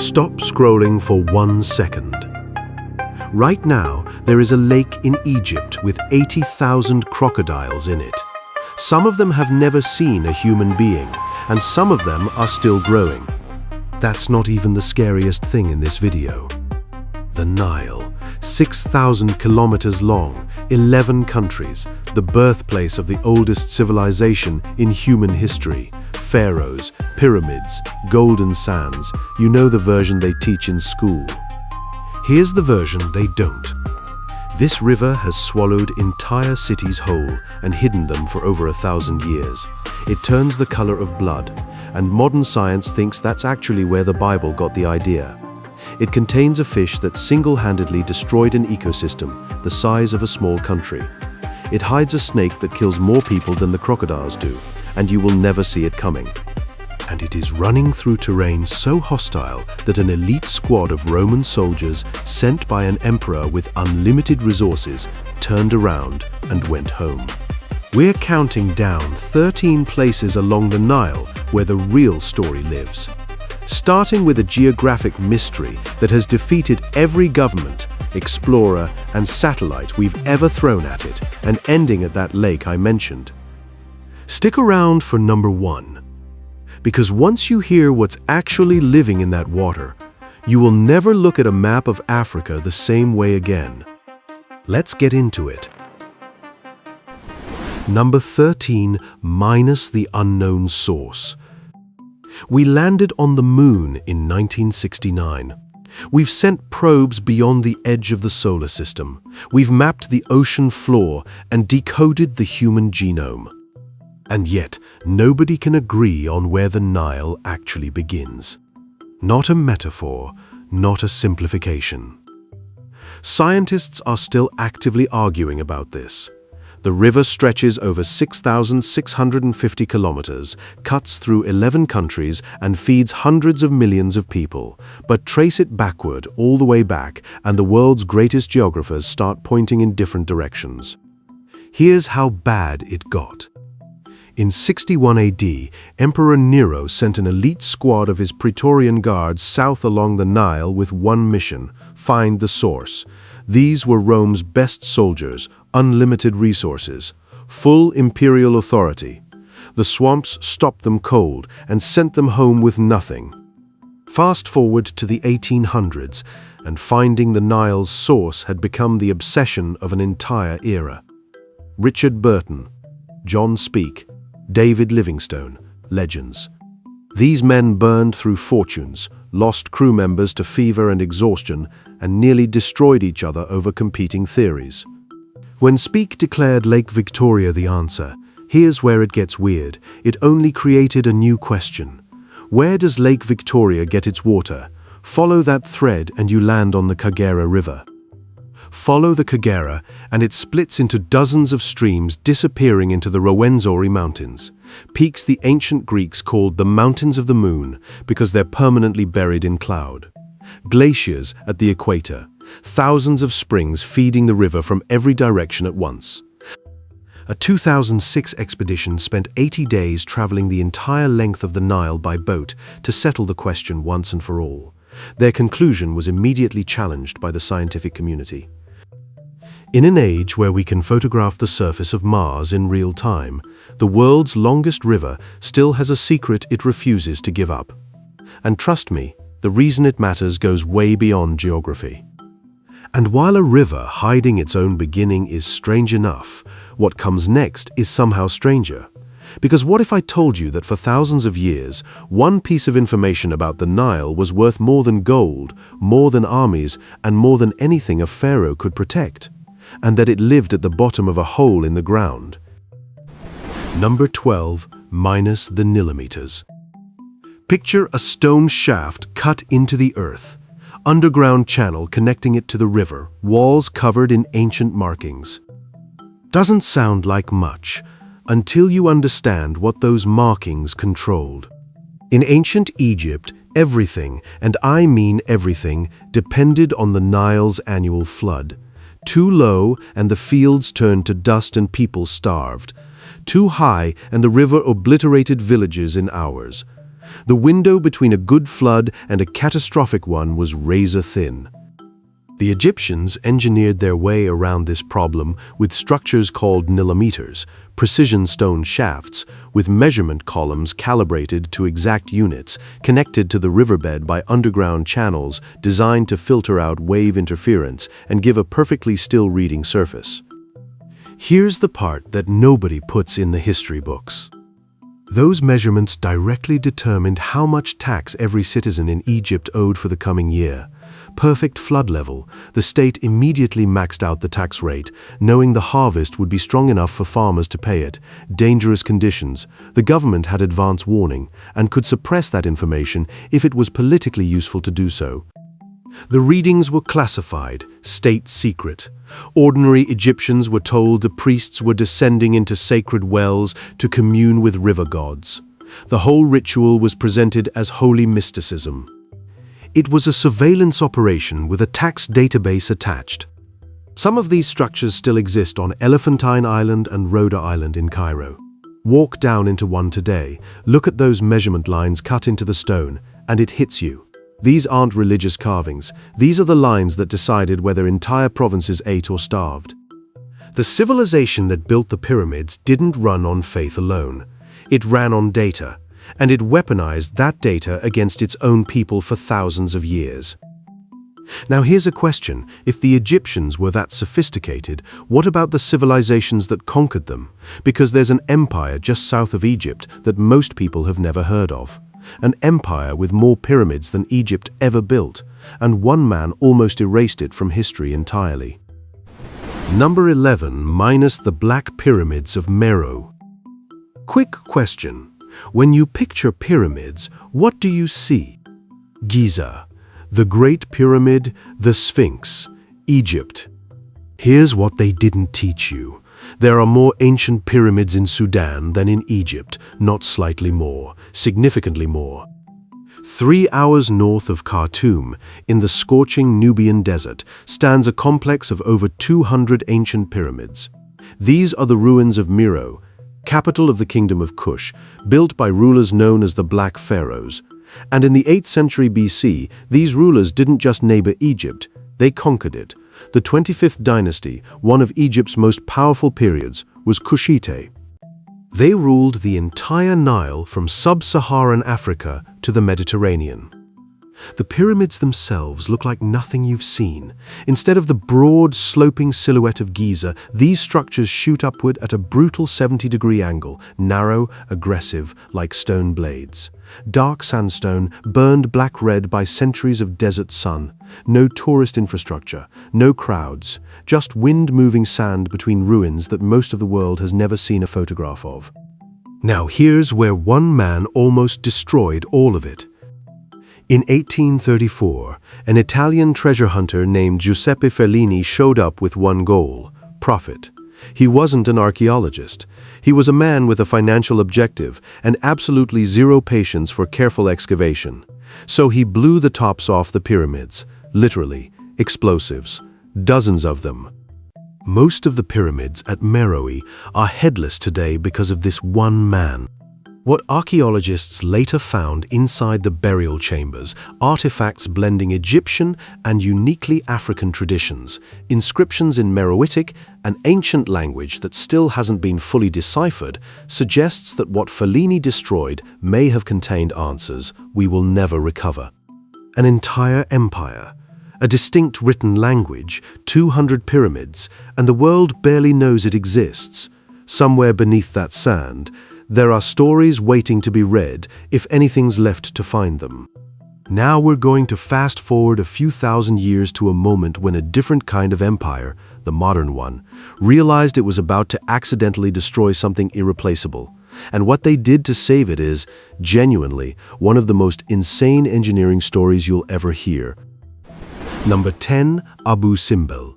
Stop scrolling for 1 second. Right now, there is a lake in Egypt with 80,000 crocodiles in it. Some of them have never seen a human being, and some of them are still growing. That's not even the scariest thing in this video. The Nile, 6,000 kilometers long, 11 countries, the birthplace of the oldest civilization in human history. Pharaohs, pyramids, golden sands, you know the version they teach in school. Here's the version they don't. This river has swallowed entire cities whole and hidden them for over 1,000 years. It turns the color of blood, and modern science thinks that's actually where the Bible got the idea. It contains a fish that single-handedly destroyed an ecosystem the size of a small country. It hides a snake that kills more people than the crocodiles do, and you will never see it coming. And it is running through terrain so hostile that an elite squad of Roman soldiers sent by an emperor with unlimited resources turned around and went home. We're counting down 13 places along the Nile where the real story lives. Starting with a geographic mystery that has defeated every government, explorer, and satellite we've ever thrown at it, and ending at that lake I mentioned. Stick around for number 1. Because once you hear what's actually living in that water, you will never look at a map of Africa the same way again. Let's get into it. Number 13, minus the unknown source. We landed on the moon in 1969. We've sent probes beyond the edge of the solar system. We've mapped the ocean floor and decoded the human genome. And yet, nobody can agree on where the Nile actually begins. Not a metaphor, not a simplification. Scientists are still actively arguing about this. The river stretches over 6,650 kilometers, cuts through 11 countries, and feeds hundreds of millions of people. But trace it backward, all the way back, and the world's greatest geographers start pointing in different directions. Here's how bad it got. In 61 AD, Emperor Nero sent an elite squad of his Praetorian guards south along the Nile with one mission: find the source. These were Rome's best soldiers, unlimited resources, full imperial authority. The swamps stopped them cold and sent them home with nothing. Fast forward to the 1800s, and finding the Nile's source had become the obsession of an entire era. Richard Burton, John Speke, David Livingstone, legends. These men burned through fortunes, lost crew members to fever and exhaustion, and nearly destroyed each other over competing theories. When Speke declared Lake Victoria the answer, here's where it gets weird. It only created a new question. Where does Lake Victoria get its water? Follow that thread and you land on the Kagera River. Follow the Kagera, and it splits into dozens of streams disappearing into the Rwenzori Mountains, peaks the ancient Greeks called the Mountains of the Moon because they're permanently buried in cloud. Glaciers at the equator, thousands of springs feeding the river from every direction at once. A 2006 expedition spent 80 days traveling the entire length of the Nile by boat to settle the question once and for all. Their conclusion was immediately challenged by the scientific community. In an age where we can photograph the surface of Mars in real time, the world's longest river still has a secret it refuses to give up. And trust me, the reason it matters goes way beyond geography. And while a river hiding its own beginning is strange enough, what comes next is somehow stranger. Because what if I told you that for thousands of years, one piece of information about the Nile was worth more than gold, more than armies, and more than anything a pharaoh could protect? And that it lived at the bottom of a hole in the ground. Number 12, minus the millimeters. Picture a stone shaft cut into the earth, underground channel connecting it to the river, walls covered in ancient markings. Doesn't sound like much, until you understand what those markings controlled. In ancient Egypt, everything, and I mean everything, depended on the Nile's annual flood. Too low, and the fields turned to dust and people starved. Too high, and the river obliterated villages in hours. The window between a good flood and a catastrophic one was razor thin. The Egyptians engineered their way around this problem with structures called nilometers, precision stone shafts, with measurement columns calibrated to exact units, connected to the riverbed by underground channels designed to filter out wave interference and give a perfectly still reading surface. Here's the part that nobody puts in the history books. Those measurements directly determined how much tax every citizen in Egypt owed for the coming year. Perfect flood level, the state immediately maxed out the tax rate, knowing the harvest would be strong enough for farmers to pay it. Dangerous conditions, the government had advance warning and could suppress that information if it was politically useful to do so. The readings were classified, state secret. Ordinary Egyptians were told the priests were descending into sacred wells to commune with river gods. The whole ritual was presented as holy mysticism. It was a surveillance operation with a tax database attached. Some of these structures still exist on Elephantine Island and Rhoda Island in Cairo. Walk down into one today, look at those measurement lines cut into the stone, and it hits you. These aren't religious carvings. These are the lines that decided whether entire provinces ate or starved. The civilization that built the pyramids didn't run on faith alone. It ran on data, and it weaponized that data against its own people for thousands of years. Now here's a question. If the Egyptians were that sophisticated, what about the civilizations that conquered them? Because there's an empire just south of Egypt that most people have never heard of. An empire with more pyramids than Egypt ever built, and one man almost erased it from history entirely. Number 11 minus the Black Pyramids of Meroe. Quick question. When you picture pyramids, what do you see? Giza, the Great Pyramid, the Sphinx, Egypt. Here's what they didn't teach you. There are more ancient pyramids in Sudan than in Egypt, not slightly more, significantly more. 3 hours north of Khartoum, in the scorching Nubian desert, stands a complex of over 200 ancient pyramids. These are the ruins of Meroe, capital of the Kingdom of Kush, built by rulers known as the Black Pharaohs. And in the 8th century BC, these rulers didn't just neighbor Egypt, they conquered it. The 25th dynasty, one of Egypt's most powerful periods, was Kushite. They ruled the entire Nile from sub-Saharan Africa to the Mediterranean. The pyramids themselves look like nothing you've seen. Instead of the broad, sloping silhouette of Giza, these structures shoot upward at a brutal 70-degree angle, narrow, aggressive, like stone blades. Dark sandstone, burned black-red by centuries of desert sun. No tourist infrastructure, no crowds, just wind-moving sand between ruins that most of the world has never seen a photograph of. Now here's where one man almost destroyed all of it. In 1834, an Italian treasure hunter named Giuseppe Fellini showed up with one goal: profit. He wasn't an archaeologist. He was a man with a financial objective and absolutely zero patience for careful excavation. So he blew the tops off the pyramids, literally, explosives, dozens of them. Most of the pyramids at Meroe are headless today because of this one man. What archaeologists later found inside the burial chambers, artifacts blending Egyptian and uniquely African traditions, inscriptions in Meroitic, an ancient language that still hasn't been fully deciphered, suggests that what Fellini destroyed may have contained answers we will never recover. An entire empire, a distinct written language, 200 pyramids, and the world barely knows it exists. Somewhere beneath that sand, there are stories waiting to be read if anything's left to find them. Now we're going to fast forward a few thousand years to a moment when a different kind of empire, the modern one, realized it was about to accidentally destroy something irreplaceable. And what they did to save it is, genuinely, one of the most insane engineering stories you'll ever hear. Number 10. Abu Simbel.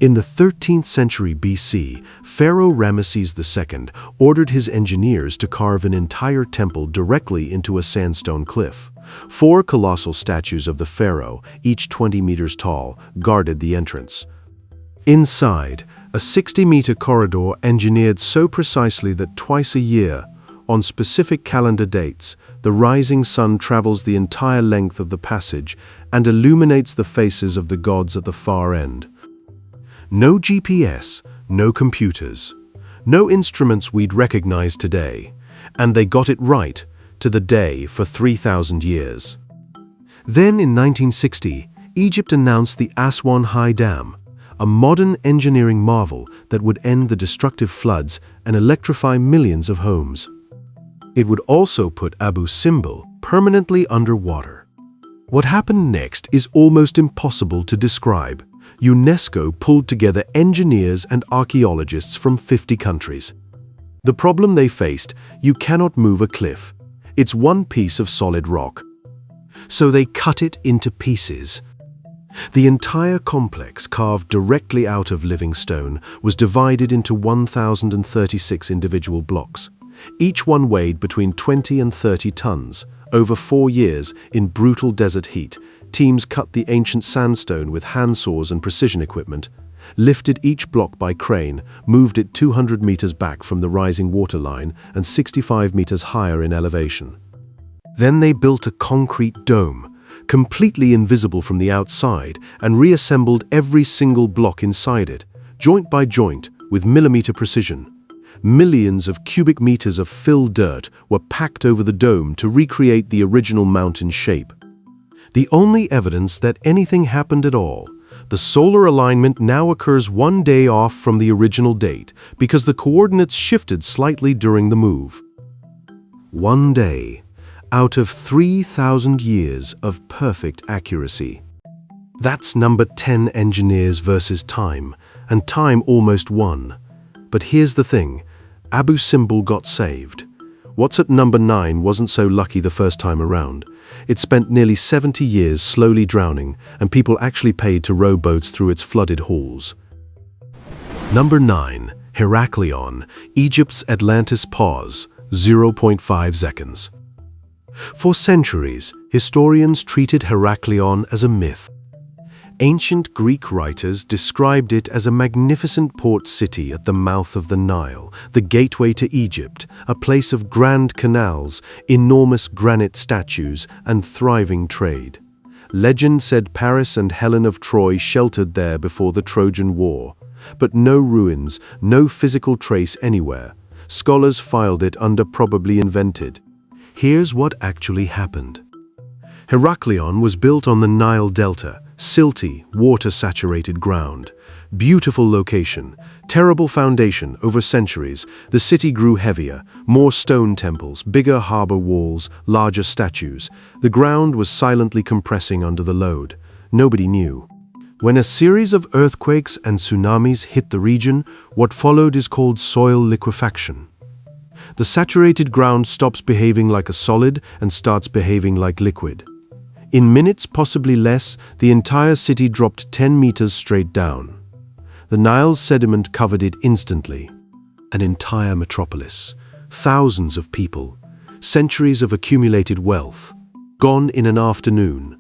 In the 13th century BC, Pharaoh Ramesses II ordered his engineers to carve an entire temple directly into a sandstone cliff. 4 colossal statues of the pharaoh, each 20 meters tall, guarded the entrance. Inside, a 60-meter corridor engineered so precisely that twice a year, on specific calendar dates, the rising sun travels the entire length of the passage and illuminates the faces of the gods at the far end. No GPS, no computers, no instruments we'd recognize today, and they got it right to the day for 3,000 years. Then in 1960, Egypt announced the Aswan High Dam, a modern engineering marvel that would end the destructive floods and electrify millions of homes. It would also put Abu Simbel permanently underwater. What happened next is almost impossible to describe. UNESCO pulled together engineers and archaeologists from 50 countries. The problem they faced: you cannot move a cliff. It's one piece of solid rock. So they cut it into pieces. The entire complex, carved directly out of living stone, was divided into 1,036 individual blocks. Each one weighed between 20 and 30 tons. Over 4 years, in brutal desert heat, teams cut the ancient sandstone with handsaws and precision equipment, lifted each block by crane, moved it 200 meters back from the rising waterline and 65 meters higher in elevation. Then they built a concrete dome, completely invisible from the outside, and reassembled every single block inside it, joint by joint, with millimeter precision. Millions of cubic meters of fill dirt were packed over the dome to recreate the original mountain shape. The only evidence that anything happened at all: the solar alignment now occurs 1 day off from the original date because the coordinates shifted slightly during the move. 1 day out of 3,000 years of perfect accuracy. That's number 10 engineers versus time, and time almost won. But here's the thing: Abu Simbel got saved. What's at number 9 wasn't so lucky the first time around. It spent nearly 70 years slowly drowning, and people actually paid to row boats through its flooded halls. Number 9. Heraklion, Egypt's Atlantis pause, 0.5 seconds. For centuries, historians treated Heraklion as a myth. Ancient Greek writers described it as a magnificent port city at the mouth of the Nile, the gateway to Egypt, a place of grand canals, enormous granite statues, and thriving trade. Legend said Paris and Helen of Troy sheltered there before the Trojan War. But no ruins, no physical trace anywhere. Scholars filed it under probably invented. Here's what actually happened. Heraklion was built on the Nile Delta, silty, water-saturated ground. Beautiful location, terrible foundation. Over centuries, the city grew heavier, more stone temples, bigger harbor walls, larger statues. The ground was silently compressing under the load. Nobody knew. When a series of earthquakes and tsunamis hit the region, what followed is called soil liquefaction. The saturated ground stops behaving like a solid and starts behaving like liquid. In minutes, possibly less, the entire city dropped 10 meters straight down. The Nile's sediment covered it instantly. An entire metropolis, thousands of people, centuries of accumulated wealth, gone in an afternoon.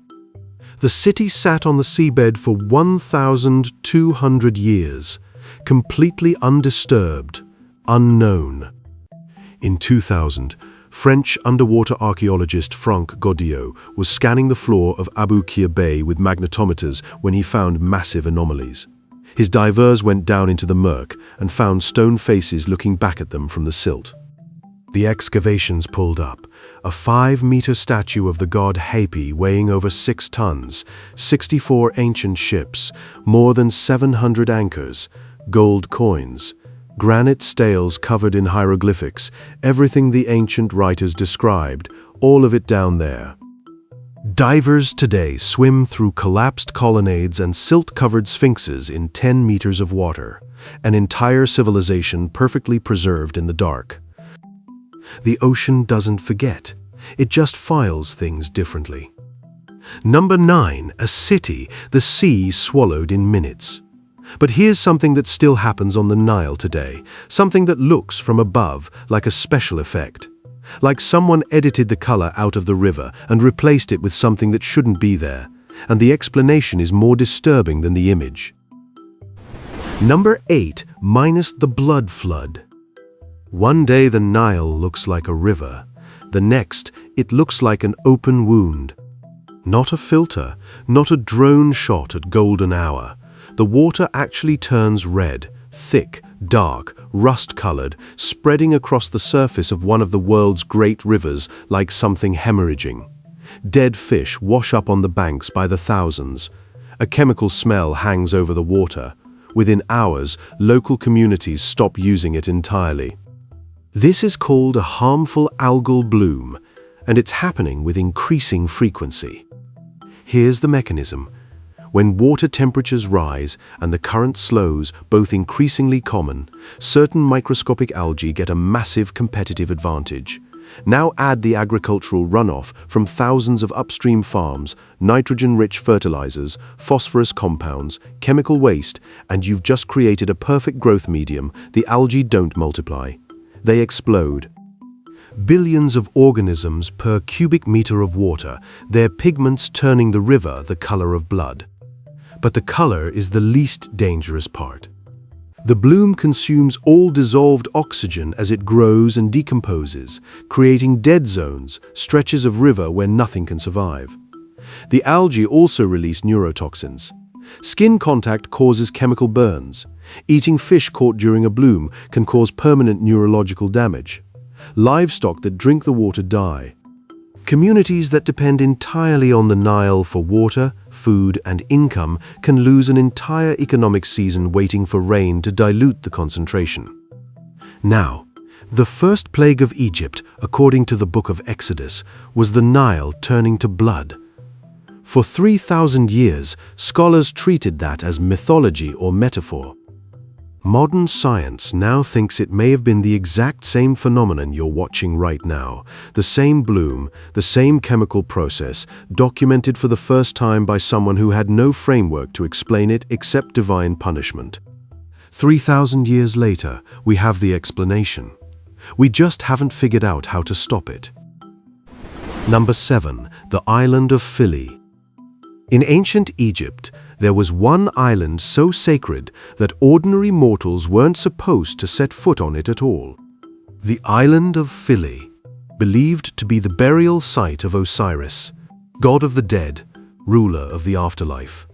The city sat on the seabed for 1,200 years, completely undisturbed, unknown. In 2000, French underwater archaeologist Franck Godillot was scanning the floor of Abu Qir Bay with magnetometers when he found massive anomalies. His divers went down into the murk and found stone faces looking back at them from the silt. The excavations pulled up a 5-meter statue of the god Hapi weighing over 6 tons, 64 ancient ships, more than 700 anchors, gold coins, granite stelae covered in hieroglyphics, everything the ancient writers described, all of it down there. Divers today swim through collapsed colonnades and silt-covered sphinxes in 10 meters of water, an entire civilization perfectly preserved in the dark. The ocean doesn't forget, it just files things differently. Number 9, a city the sea swallowed in minutes. But here's something that still happens on the Nile today, something that looks from above like a special effect. Like someone edited the color out of the river and replaced it with something that shouldn't be there, and the explanation is more disturbing than the image. Number 8, minus the blood flood. One day the Nile looks like a river. The next, it looks like an open wound. Not a filter, not a drone shot at golden hour. The water actually turns red, thick, dark, rust-colored, spreading across the surface of one of the world's great rivers like something hemorrhaging. Dead fish wash up on the banks by the thousands. A chemical smell hangs over the water. Within hours, local communities stop using it entirely. This is called a harmful algal bloom, and it's happening with increasing frequency. Here's the mechanism. When water temperatures rise and the current slows, both increasingly common, certain microscopic algae get a massive competitive advantage. Now add the agricultural runoff from thousands of upstream farms, nitrogen-rich fertilizers, phosphorus compounds, chemical waste, and you've just created a perfect growth medium. The algae don't multiply. They explode. Billions of organisms per cubic meter of water, their pigments turning the river the color of blood. But the color is the least dangerous part. The bloom consumes all dissolved oxygen as it grows and decomposes, creating dead zones, stretches of river where nothing can survive. The algae also release neurotoxins. Skin contact causes chemical burns. Eating fish caught during a bloom can cause permanent neurological damage. Livestock that drink the water die. Communities that depend entirely on the Nile for water, food, and income can lose an entire economic season waiting for rain to dilute the concentration. Now, the first plague of Egypt, according to the Book of Exodus, was the Nile turning to blood. For 3,000 years, scholars treated that as mythology or metaphor. Modern science now thinks it may have been the exact same phenomenon you're watching right now, the same bloom, the same chemical process, documented for the first time by someone who had no framework to explain it except divine punishment. 3,000 years later, we have the explanation. We just haven't figured out how to stop it. Number 7. The island of Philae. In ancient Egypt, there was one island so sacred that ordinary mortals weren't supposed to set foot on it at all. The island of Philae, believed to be the burial site of Osiris, god of the dead, ruler of the afterlife.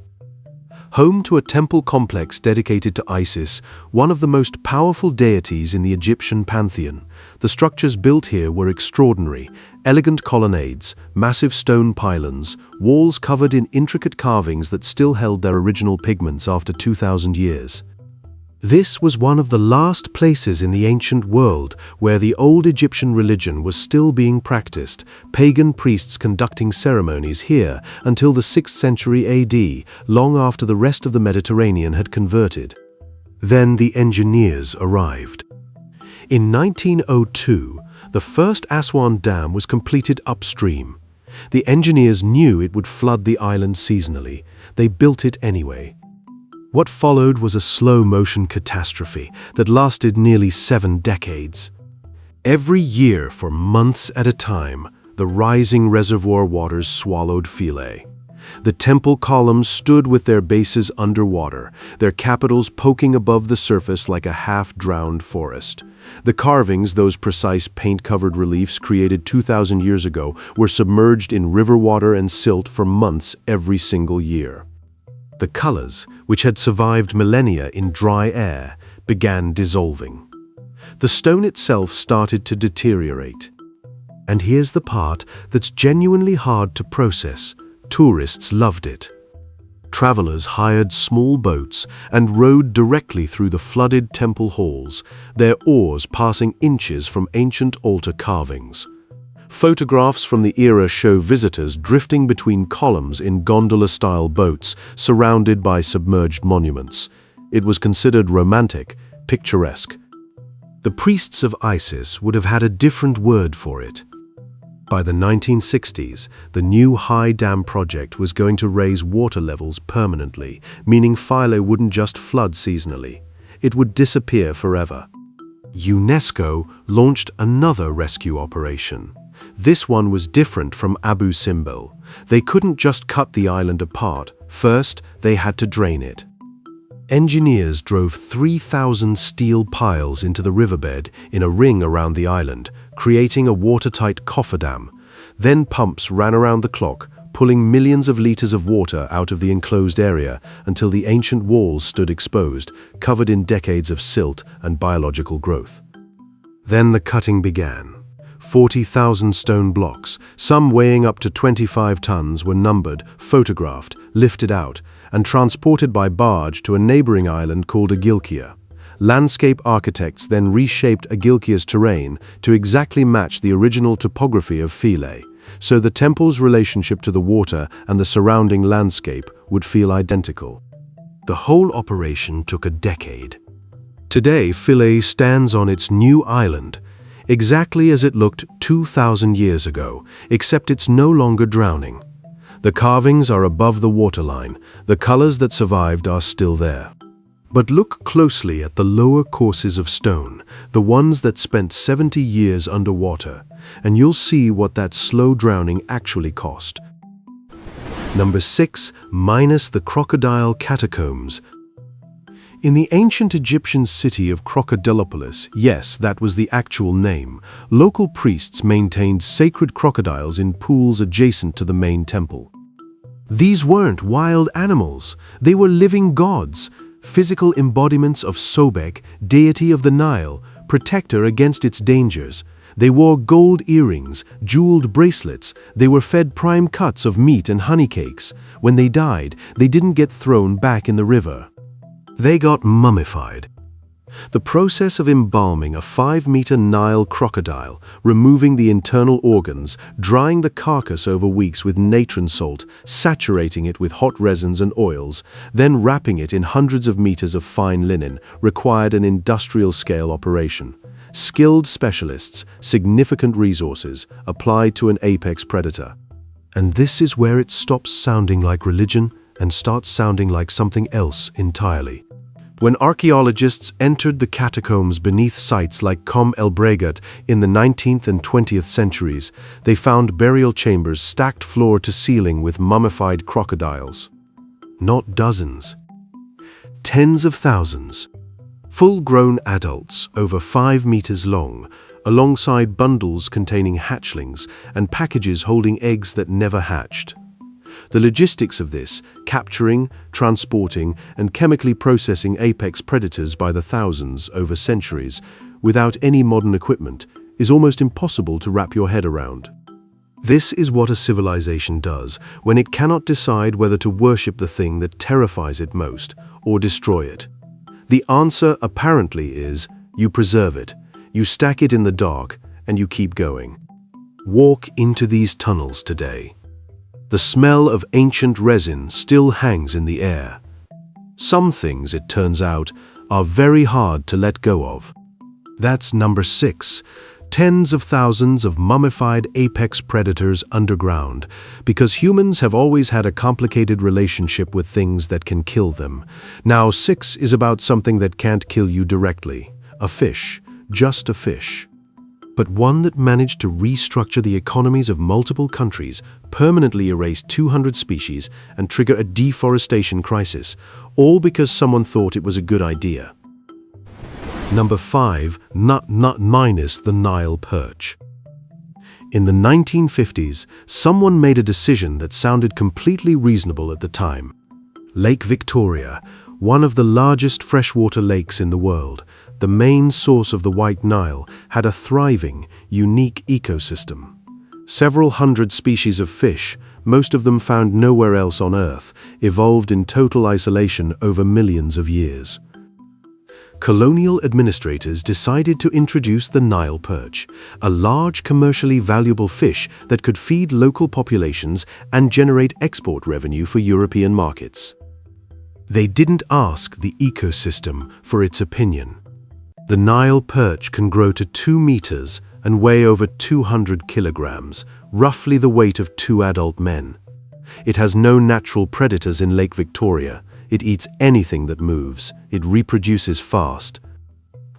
Home to a temple complex dedicated to Isis, one of the most powerful deities in the Egyptian pantheon, the structures built here were extraordinary: elegant colonnades, massive stone pylons, walls covered in intricate carvings that still held their original pigments after 2,000 years. This was one of the last places in the ancient world where the old Egyptian religion was still being practiced, pagan priests conducting ceremonies here until the 6th century AD, long after the rest of the Mediterranean had converted. Then the engineers arrived. In 1902, the first Aswan Dam was completed upstream. The engineers knew it would flood the island seasonally. They built it anyway. What followed was a slow-motion catastrophe that lasted nearly 7 decades. Every year, for months at a time, the rising reservoir waters swallowed Philae. The temple columns stood with their bases underwater, their capitals poking above the surface like a half-drowned forest. The carvings, those precise paint-covered reliefs created 2,000 years ago, were submerged in river water and silt for months every single year. The colors, which had survived millennia in dry air, began dissolving. The stone itself started to deteriorate. And here's the part that's genuinely hard to process. Tourists loved it. Travelers hired small boats and rowed directly through the flooded temple halls, their oars passing inches from ancient altar carvings. Photographs from the era show visitors drifting between columns in gondola-style boats surrounded by submerged monuments. It was considered romantic, picturesque. The priests of Isis would have had a different word for it. By the 1960s, the new high dam project was going to raise water levels permanently, meaning Philae wouldn't just flood seasonally. It would disappear forever. UNESCO launched another rescue operation. This one was different from Abu Simbel. They couldn't just cut the island apart. First, they had to drain it. Engineers drove 3,000 steel piles into the riverbed in a ring around the island, creating a watertight cofferdam. Then pumps ran around the clock, pulling millions of liters of water out of the enclosed area until the ancient walls stood exposed, covered in decades of silt and biological growth. Then the cutting began. 40,000 stone blocks, some weighing up to 25 tons, were numbered, photographed, lifted out, and transported by barge to a neighboring island called Agilkia. Landscape architects then reshaped Agilkia's terrain to exactly match the original topography of Philae, so the temple's relationship to the water and the surrounding landscape would feel identical. The whole operation took a decade. Today, Philae stands on its new island, exactly as it looked 2,000 years ago, except it's no longer drowning. The carvings are above the waterline, the colors that survived are still there. But look closely at the lower courses of stone, the ones that spent 70 years underwater, and you'll see what that slow drowning actually cost. Number 6, minus the crocodile catacombs. In the ancient Egyptian city of Crocodilopolis, yes, that was the actual name, local priests maintained sacred crocodiles in pools adjacent to the main temple. These weren't wild animals, they were living gods, physical embodiments of Sobek, deity of the Nile, protector against its dangers. They wore gold earrings, jeweled bracelets, they were fed prime cuts of meat and honey cakes. When they died, they didn't get thrown back in the river. They got mummified. The process of embalming a 5-meter Nile crocodile, removing the internal organs, drying the carcass over weeks with natron salt, saturating it with hot resins and oils, then wrapping it in hundreds of meters of fine linen, required an industrial-scale operation. Skilled specialists, significant resources, applied to an apex predator. And this is where it stops sounding like religion and starts sounding like something else entirely. When archaeologists entered the catacombs beneath sites like Com el Bregat in the 19th and 20th centuries, they found burial chambers stacked floor to ceiling with mummified crocodiles. Not dozens. Tens of thousands. Full-grown adults, over 5 meters long, alongside bundles containing hatchlings and packages holding eggs that never hatched. The logistics of this, capturing, transporting, and chemically processing apex predators by the thousands over centuries, without any modern equipment, is almost impossible to wrap your head around. This is what a civilization does when it cannot decide whether to worship the thing that terrifies it most or destroy it. The answer apparently is, you preserve it, you stack it in the dark, and you keep going. Walk into these tunnels today. The smell of ancient resin still hangs in the air. Some things, it turns out, are very hard to let go of. That's number 6. Tens of thousands of mummified apex predators underground, because humans have always had a complicated relationship with things that can kill them. Now 6 is about something that can't kill you directly. A fish. Just a fish. But one that managed to restructure the economies of multiple countries, permanently erase 200 species, and trigger a deforestation crisis, all because someone thought it was a good idea. Number 5, minus the Nile perch. In the 1950s, someone made a decision that sounded completely reasonable at the time. Lake Victoria, one of the largest freshwater lakes in the world, the main source of the White Nile, had a thriving, unique ecosystem. Several hundred species of fish, most of them found nowhere else on Earth, evolved in total isolation over millions of years. Colonial administrators decided to introduce the Nile perch, a large commercially valuable fish that could feed local populations and generate export revenue for European markets. They didn't ask the ecosystem for its opinion. The Nile perch can grow to 2 meters and weigh over 200 kilograms, roughly the weight of 2 adult men. It has no natural predators in Lake Victoria. It eats anything that moves. It reproduces fast.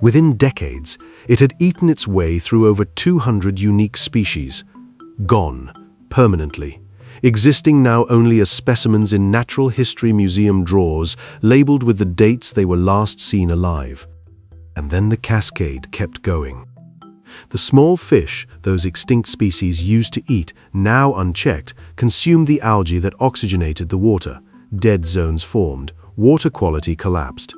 Within decades, it had eaten its way through over 200 unique species. Gone, permanently. Existing now only as specimens in natural history museum drawers, labeled with the dates they were last seen alive. And then the cascade kept going. The small fish those extinct species used to eat, now unchecked, consumed the algae that oxygenated the water. Dead zones formed, water quality collapsed.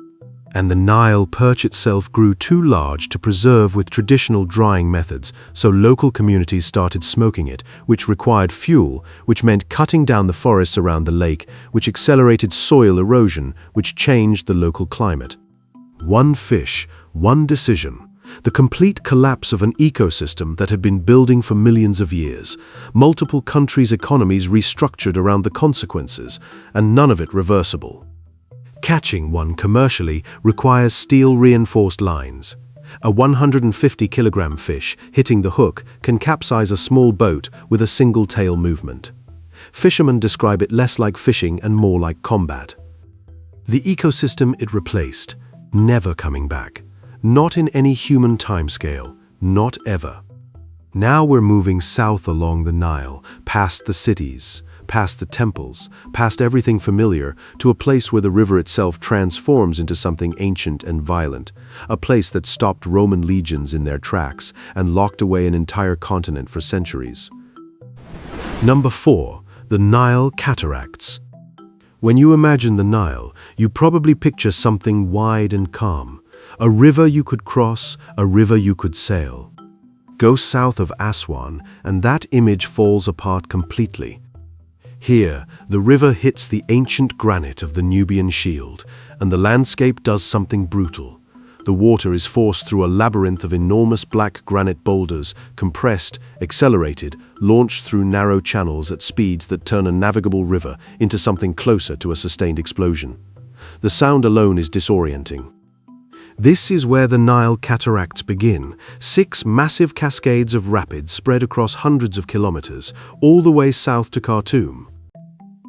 And the Nile perch itself grew too large to preserve with traditional drying methods, so local communities started smoking it, which required fuel, which meant cutting down the forests around the lake, which accelerated soil erosion, which changed the local climate. One fish, one decision. The complete collapse of an ecosystem that had been building for millions of years. Multiple countries' economies restructured around the consequences, and none of it reversible. Catching one commercially requires steel-reinforced lines. A 150-kilogram fish hitting the hook can capsize a small boat with a single tail movement. Fishermen describe it less like fishing and more like combat. The ecosystem it replaced, never coming back. Not in any human timescale, not ever. Now we're moving south along the Nile, past the cities, past the temples, past everything familiar, to a place where the river itself transforms into something ancient and violent, a place that stopped Roman legions in their tracks and locked away an entire continent for centuries. Number 4. The Nile Cataracts. When you imagine the Nile, you probably picture something wide and calm, a river you could cross, a river you could sail. Go south of Aswan, and that image falls apart completely. Here, the river hits the ancient granite of the Nubian shield, and the landscape does something brutal. The water is forced through a labyrinth of enormous black granite boulders, compressed, accelerated, launched through narrow channels at speeds that turn a navigable river into something closer to a sustained explosion. The sound alone is disorienting. This is where the Nile Cataracts begin, 6 massive cascades of rapids spread across hundreds of kilometers, all the way south to Khartoum.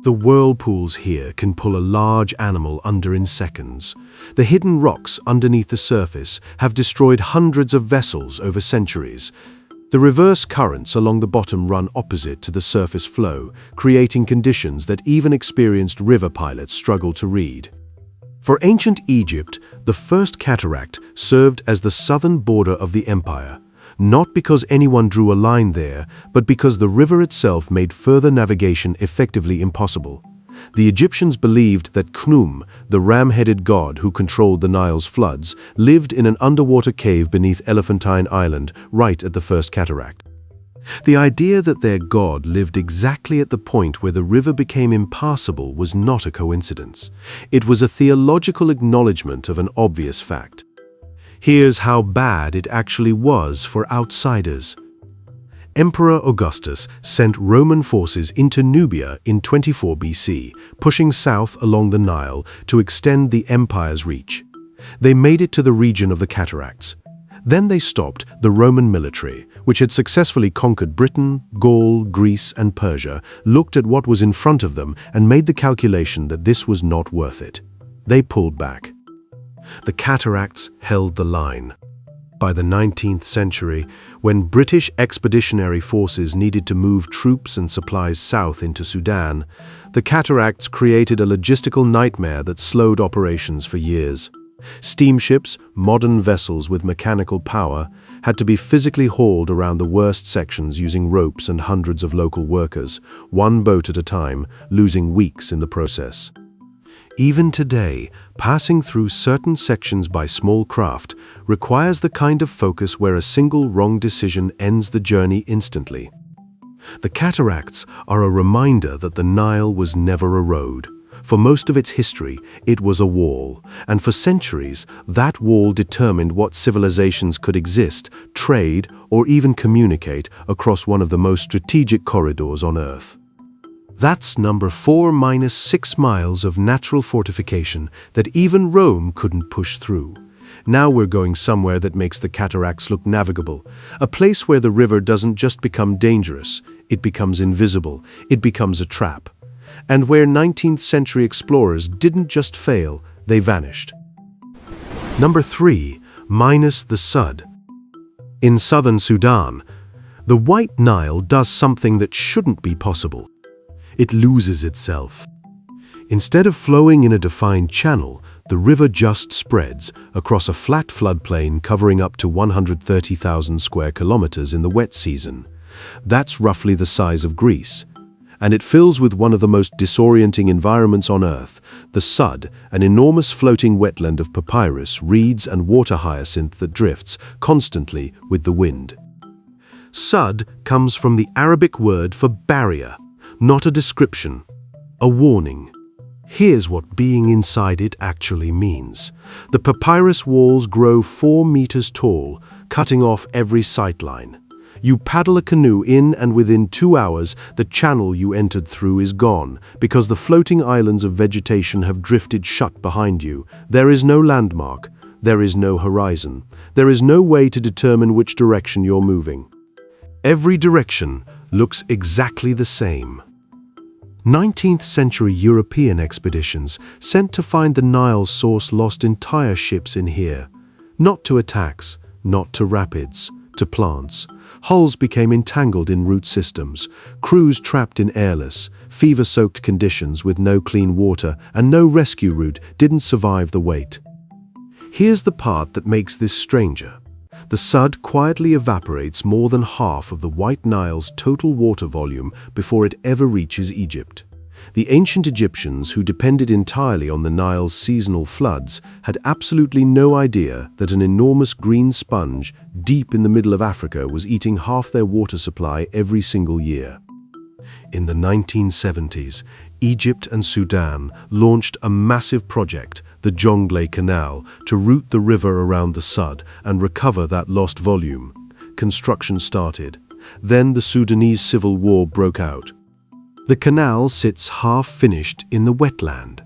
The whirlpools here can pull a large animal under in seconds. The hidden rocks underneath the surface have destroyed hundreds of vessels over centuries. The reverse currents along the bottom run opposite to the surface flow, creating conditions that even experienced river pilots struggle to read. For ancient Egypt, the first cataract served as the southern border of the empire, not because anyone drew a line there, but because the river itself made further navigation effectively impossible. The Egyptians believed that Khnum, the ram-headed god who controlled the Nile's floods, lived in an underwater cave beneath Elephantine Island, right at the first cataract. The idea that their god lived exactly at the point where the river became impassable was not a coincidence. It was a theological acknowledgement of an obvious fact. Here's how bad it actually was for outsiders. Emperor Augustus sent Roman forces into Nubia in 24 BC, pushing south along the Nile to extend the empire's reach. They made it to the region of the cataracts. Then they stopped the Roman military, which had successfully conquered Britain, Gaul, Greece, and Persia, looked at what was in front of them and made the calculation that this was not worth it. They pulled back. The cataracts held the line. By the 19th century, when British expeditionary forces needed to move troops and supplies south into Sudan, the cataracts created a logistical nightmare that slowed operations for years. Steamships, modern vessels with mechanical power, had to be physically hauled around the worst sections using ropes and hundreds of local workers, one boat at a time, losing weeks in the process. Even today, passing through certain sections by small craft requires the kind of focus where a single wrong decision ends the journey instantly. The cataracts are a reminder that the Nile was never a road. For most of its history, it was a wall, and for centuries, that wall determined what civilizations could exist, trade, or even communicate across one of the most strategic corridors on Earth. That's number 4 minus 6 miles of natural fortification that even Rome couldn't push through. Now we're going somewhere that makes the cataracts look navigable, a place where the river doesn't just become dangerous, it becomes invisible, it becomes a trap. And where 19th century explorers didn't just fail, they vanished. Number 3, minus the Sud. In southern Sudan, the White Nile does something that shouldn't be possible. It loses itself. Instead of flowing in a defined channel, The river just spreads across a flat floodplain covering up to 130,000 square kilometers in the wet season. That's roughly the size of Greece. And it fills with one of the most disorienting environments on Earth, the Sud, an enormous floating wetland of papyrus, reeds, and water hyacinth that drifts constantly with the wind. Sud comes from the Arabic word for barrier, not a description, a warning. Here's what being inside it actually means. The papyrus walls grow 4 meters tall, cutting off every sightline. You paddle a canoe in, and within 2 hours, the channel you entered through is gone, because the floating islands of vegetation have drifted shut behind you. There is no landmark. There is no horizon. There is no way to determine which direction you're moving. Every direction looks exactly the same. 19th century European expeditions sent to find the Nile's source lost entire ships in here. Not to attacks, not to rapids, to plants. Hulls became entangled in root systems, crews trapped in airless, fever-soaked conditions with no clean water, and no rescue route didn't survive the weight. Here's the part that makes this stranger. The Sud quietly evaporates more than half of the White Nile's total water volume before it ever reaches Egypt. The ancient Egyptians, who depended entirely on the Nile's seasonal floods, had absolutely no idea that an enormous green sponge deep in the middle of Africa was eating half their water supply every single year. In the 1970s, Egypt and Sudan launched a massive project, the Jonglei Canal, to route the river around the Sud and recover that lost volume. Construction started. Then the Sudanese civil war broke out. The canal sits half-finished in the wetland,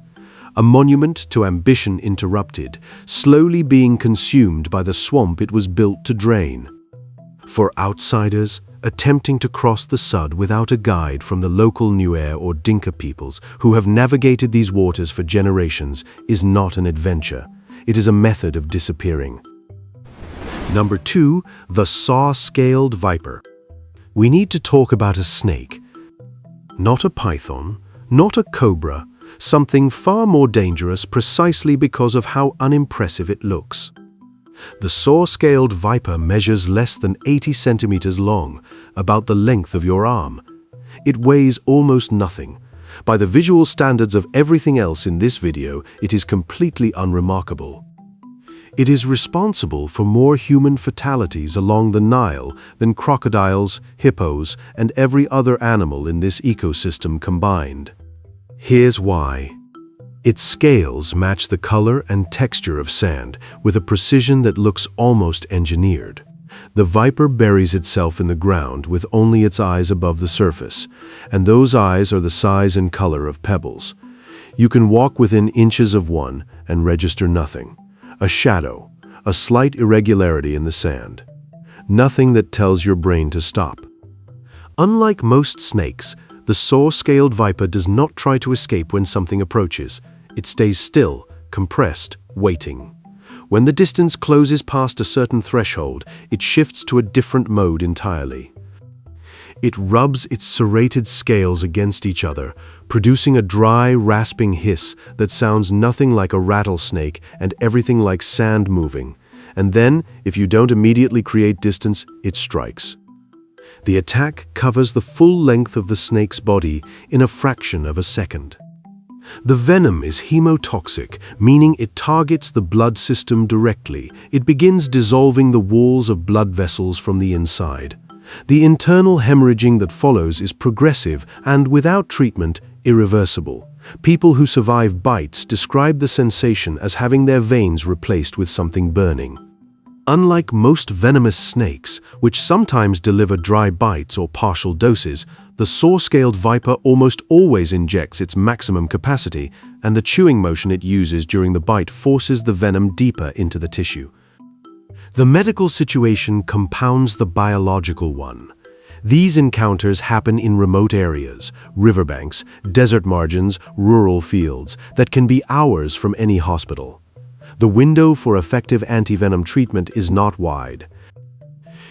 a monument to ambition interrupted, slowly being consumed by the swamp it was built to drain. For outsiders, attempting to cross the Sud without a guide from the local Nuer or Dinka peoples who have navigated these waters for generations is not an adventure. It is a method of disappearing. Number 2, the saw-scaled viper. We need to talk about a snake. Not a python, not a cobra, something far more dangerous precisely because of how unimpressive it looks. The saw-scaled viper measures less than 80 centimeters long, about the length of your arm. It weighs almost nothing. By the visual standards of everything else in this video, it is completely unremarkable. It is responsible for more human fatalities along the Nile than crocodiles, hippos, and every other animal in this ecosystem combined. Here's why. Its scales match the color and texture of sand with a precision that looks almost engineered. The viper buries itself in the ground with only its eyes above the surface, and those eyes are the size and color of pebbles. You can walk within inches of one and register nothing. A shadow, a slight irregularity in the sand. Nothing that tells your brain to stop. Unlike most snakes, the saw-scaled viper does not try to escape when something approaches. It stays still, compressed, waiting. When the distance closes past a certain threshold, it shifts to a different mode entirely. It rubs its serrated scales against each other, producing a dry, rasping hiss that sounds nothing like a rattlesnake and everything like sand moving. And then, if you don't immediately create distance, it strikes. The attack covers the full length of the snake's body in a fraction of a second. The venom is hemotoxic, meaning it targets the blood system directly. It begins dissolving the walls of blood vessels from the inside. The internal hemorrhaging that follows is progressive and, without treatment, irreversible. People who survive bites describe the sensation as having their veins replaced with something burning. Unlike most venomous snakes, which sometimes deliver dry bites or partial doses, the saw-scaled viper almost always injects its maximum capacity, and the chewing motion it uses during the bite forces the venom deeper into the tissue. The medical situation compounds the biological one. These encounters happen in remote areas, riverbanks, desert margins, rural fields, that can be hours from any hospital. The window for effective antivenom treatment is not wide.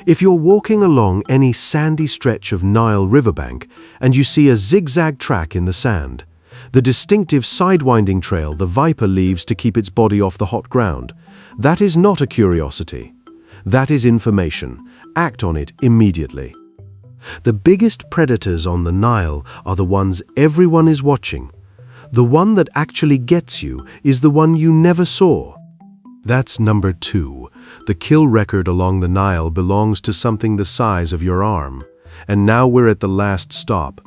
If you're walking along any sandy stretch of Nile riverbank and you see a zigzag track in the sand, The distinctive sidewinding trail the viper leaves to keep its body off the hot ground. That is not a curiosity. That is information. Act on it immediately. The biggest predators on the Nile are the ones everyone is watching. The one that actually gets you is the one you never saw. That's number 2. The kill record along the Nile belongs to something the size of your arm. And now we're at the last stop.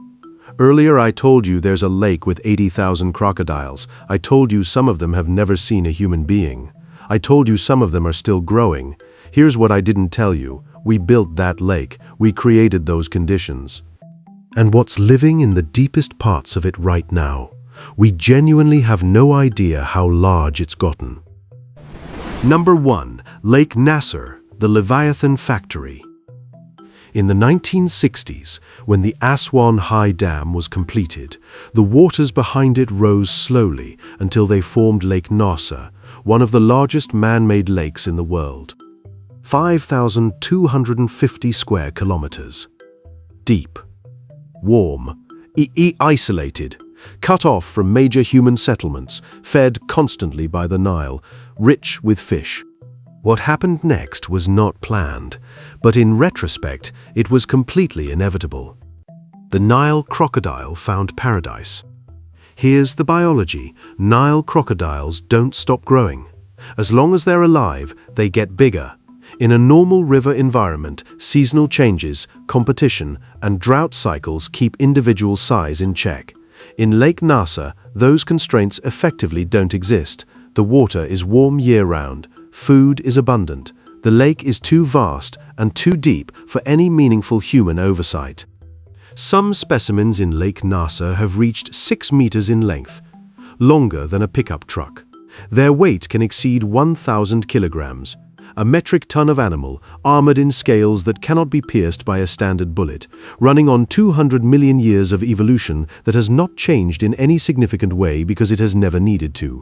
Earlier I told you there's a lake with 80,000 crocodiles. I told you some of them have never seen a human being. I told you some of them are still growing. Here's what I didn't tell you. We built that lake. We created those conditions. And what's living in the deepest parts of it right now? We genuinely have no idea how large it's gotten. Number 1. Lake Nasser, the Leviathan Factory. In the 1960s, when the Aswan High Dam was completed, the waters behind it rose slowly until they formed Lake Nasser, one of the largest man-made lakes in the world. 5,250 square kilometers. Deep, warm, isolated, cut off from major human settlements, fed constantly by the Nile, rich with fish. What happened next was not planned, but in retrospect, it was completely inevitable. The Nile crocodile found paradise. Here's the biology. Nile crocodiles don't stop growing. As long as they're alive, they get bigger. In a normal river environment, seasonal changes, competition, and drought cycles keep individual size in check. In Lake Nasser, those constraints effectively don't exist. The water is warm year-round. Food is abundant. The lake is too vast and too deep for any meaningful human oversight. Some specimens in Lake Nasser have reached 6 meters in length, longer than a pickup truck. Their weight can exceed 1,000 kilograms. A metric ton of animal, armored in scales that cannot be pierced by a standard bullet, running on 200 million years of evolution that has not changed in any significant way because it has never needed to.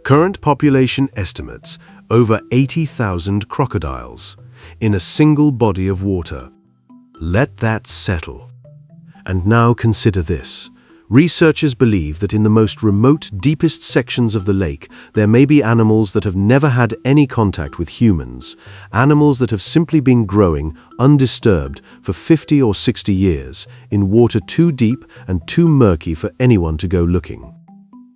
Current population estimates over 80,000 crocodiles in a single body of water. Let that settle. And now consider this. Researchers believe that in the most remote, deepest sections of the lake, there may be animals that have never had any contact with humans, animals that have simply been growing undisturbed for 50 or 60 years in water too deep and too murky for anyone to go looking.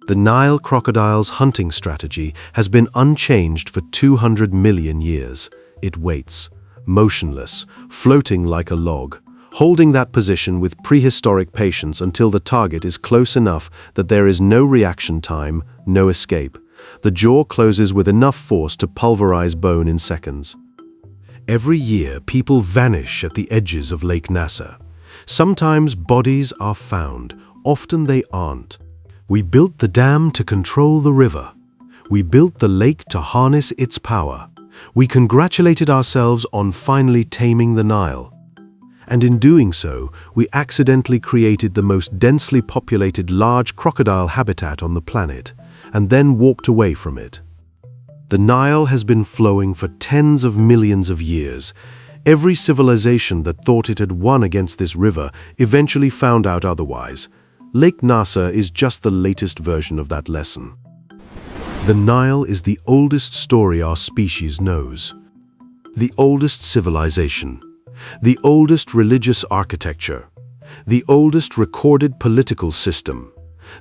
The Nile crocodile's hunting strategy has been unchanged for 200 million years. It waits, motionless, floating like a log, holding that position with prehistoric patience until the target is close enough that there is no reaction time, no escape. The jaw closes with enough force to pulverize bone in seconds. Every year, people vanish at the edges of Lake Nasser. Sometimes bodies are found, often they aren't. We built the dam to control the river. We built the lake to harness its power. We congratulated ourselves on finally taming the Nile. And in doing so, we accidentally created the most densely populated large crocodile habitat on the planet, and then walked away from it. The Nile has been flowing for tens of millions of years. Every civilization that thought it had won against this river eventually found out otherwise. Lake Nasser is just the latest version of that lesson. The Nile is the oldest story our species knows. The oldest civilization. The oldest religious architecture. The oldest recorded political system.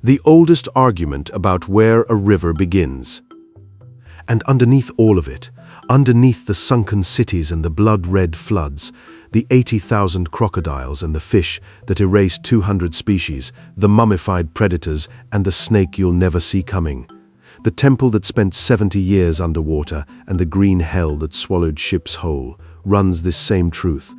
The oldest argument about where a river begins. And underneath all of it, underneath the sunken cities and the blood-red floods, the 80,000 crocodiles and the fish that erased 200 species, the mummified predators and the snake you'll never see coming, the temple that spent 70 years underwater and the green hell that swallowed ships whole, runs this same truth.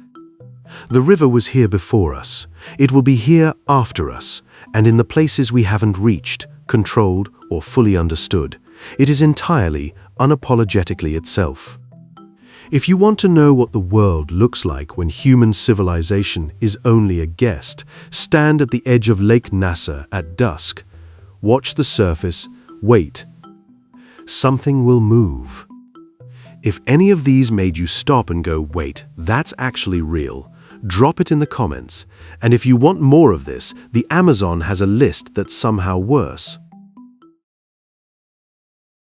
The river was here before us. It will be here after us, and in the places we haven't reached, controlled, or fully understood. It is entirely, unapologetically itself. If you want to know what the world looks like when human civilization is only a guest, stand at the edge of Lake Nasser at dusk. Watch the surface, wait. Something will move. If any of these made you stop and go, wait, that's actually real, Drop it in the comments. And if you want more of this, the Amazon has a list that's somehow worse.